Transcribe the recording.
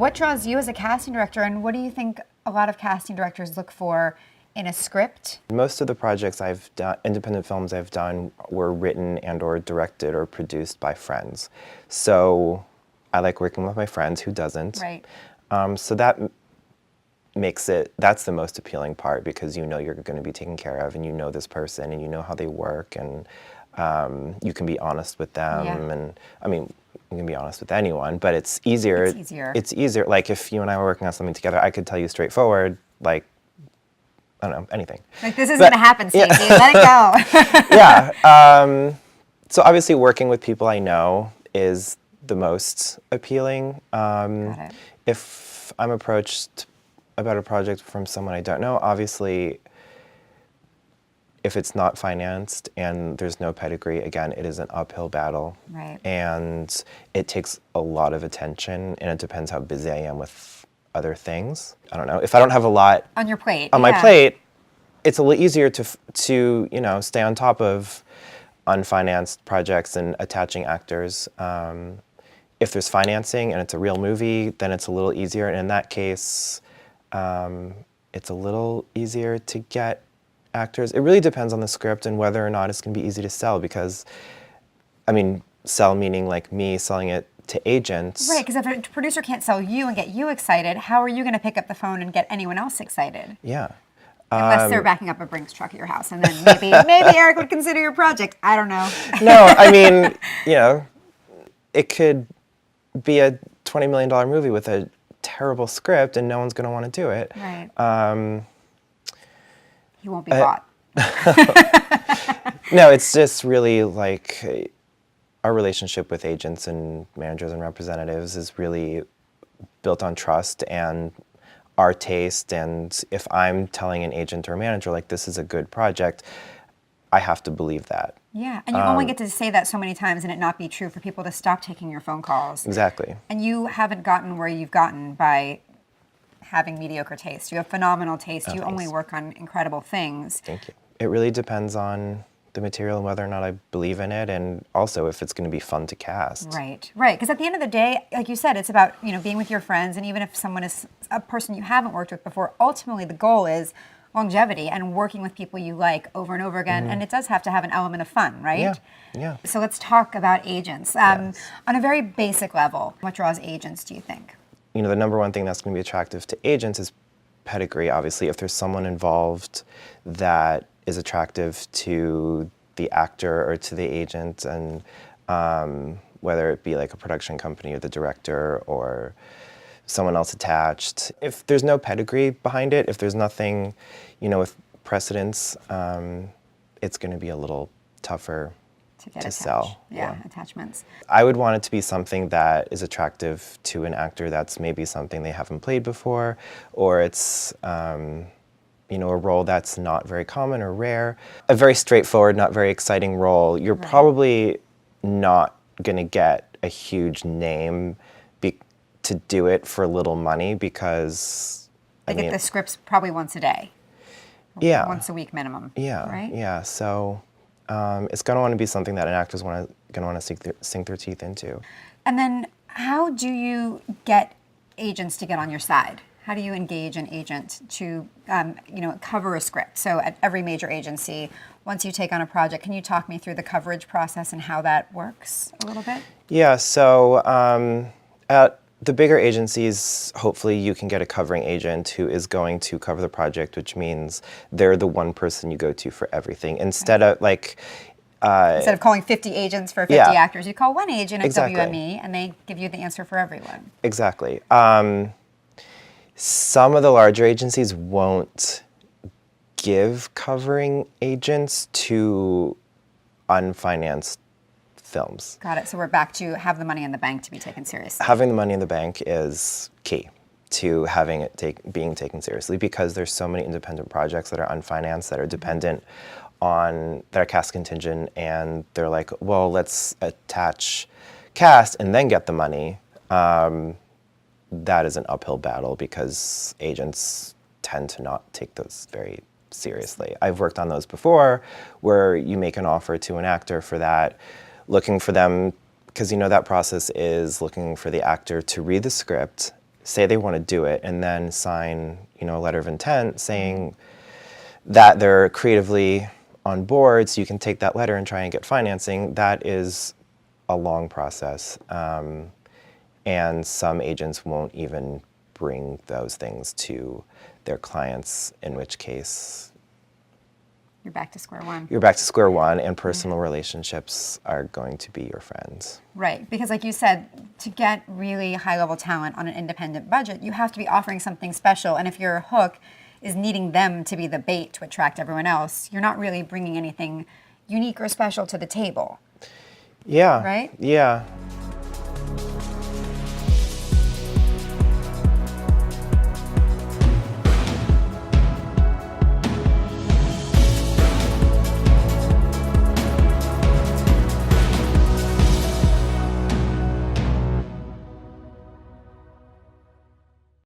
what draws you as a casting director, and what do you think a lot of casting directors look for in a script? Most of the projects I've done, independent films I've done, were written and or directed or produced by friends. So I like working with my friends, who doesn't? Right. So that makes it, that's the most appealing part, because you know you're going to be taken care of, and you know this person, and you know how they work, and you can be honest with them. Yeah. And I mean, you can be honest with anyone, but it's easier. It's easier. It's easier. Like if you and I were working on something together, I could tell you straightforward, like, I don't know, anything. Like, this isn't going to happen, Stacy. Yeah. Let it go. Yeah. So obviously working with people I know is the most appealing. Got it. If I'm approached about a project from someone I don't know, obviously, if it's not financed and there's no pedigree, again, it is an uphill battle. Right. And it takes a lot of attention, and it depends how busy I am with other things. I don't know. If I don't have a lot On your plate. on my plate, it's a little easier to you know, stay on top of unfinanced projects and attaching actors. If there's financing and it's a real movie, then it's a little easier. And in that case, it's a little easier to get actors. It really depends on the script and whether or not it's going to be easy to sell, because, I mean, sell meaning like me selling it to agents. Right, because if a producer can't sell you and get you excited, how are you going to pick up the phone and get anyone else excited? Yeah. Unless they're backing up a Brinks truck at your house, and then maybe Eric would consider your project. I don't know. No, I mean, you know, it could be a $20 million movie with a terrible script, and no one's going to want to do it. Right. He won't be bought. No, it's just really like our relationship with agents and managers and representatives is really built on trust and our taste. And if I'm telling an agent or a manager, like, this is a good project, I have to believe that. Yeah, and you only get to say that so many times and it not be true for people to stop taking your phone calls. Exactly. And you haven't gotten where you've gotten by having mediocre taste. You have phenomenal taste. You only work on incredible things. Thank you. It really depends on the material and whether or not I believe in it, and also if it's going to be fun to cast. Right, right. Because at the end of the day, like you said, it's about, you know, being with your friends, and even if someone is a person you haven't worked with before, ultimately the goal is longevity and working with people you like over and over again. And it does have to have an element of fun, right? Yeah, yeah. So let's talk about agents. Yes. On a very basic level, what draws agents, do you think? You know, the number one thing that's going to be attractive to agents is pedigree, obviously. If there's someone involved that is attractive to the actor or to the agent, and whether it be like a production company or the director or someone else attached. If there's no pedigree behind it, if there's nothing, you know, with precedence, it's going to be a little tougher to sell. Yeah, attachments. I would want it to be something that is attractive to an actor that's maybe something they haven't played before, or it's, you know, a role that's not very common or rare. A very straightforward, not very exciting role, you're probably not going to get a huge name to do it for little money, because They get the scripts probably once a day. Yeah. Once a week minimum. Yeah. Right? Yeah. So it's going to want to be something that an actor's going to want to sink their teeth into. And then how do you get agents to get on your side? How do you engage an agent to, you know, cover a script? So at every major agency, once you take on a project, can you talk me through the coverage process and how that works a little bit? Yeah. So at the bigger agencies, hopefully you can get a covering agent who is going to cover the project, which means they're the one person you go to for everything. Instead of like... Instead of calling 50 agents for 50 actors, you call one agent at WME and they give you the answer for everyone. Exactly. Some of the larger agencies won't give covering agents to unfinanced films. Got it. So we're back to have the money in the bank to be taken seriously. Having the money in the bank is key to having it being taken seriously, because there's so many independent projects that are unfinanced, that are dependent on their cast contingent, and they're like, well, let's attach cast and then get the money. That is an uphill battle, because agents tend to not take those very seriously. I've worked on those before, where you make an offer to an actor for that, looking for them, because you know that process is looking for the actor to read the script, say they want to do it and then sign, a letter of intent saying that they're creatively on board, so you can take that letter and try and get financing. That is a long process. And some agents won't even bring those things to their clients, in which case You're back to square one. you're back to square one, and personal relationships are going to be your friends. Right, because like you said, to get really high-level talent on an independent budget, you have to be offering something special. And if your hook is needing them to be the bait to attract everyone else, you're not really bringing anything unique or special to the table. Yeah. Right? Yeah.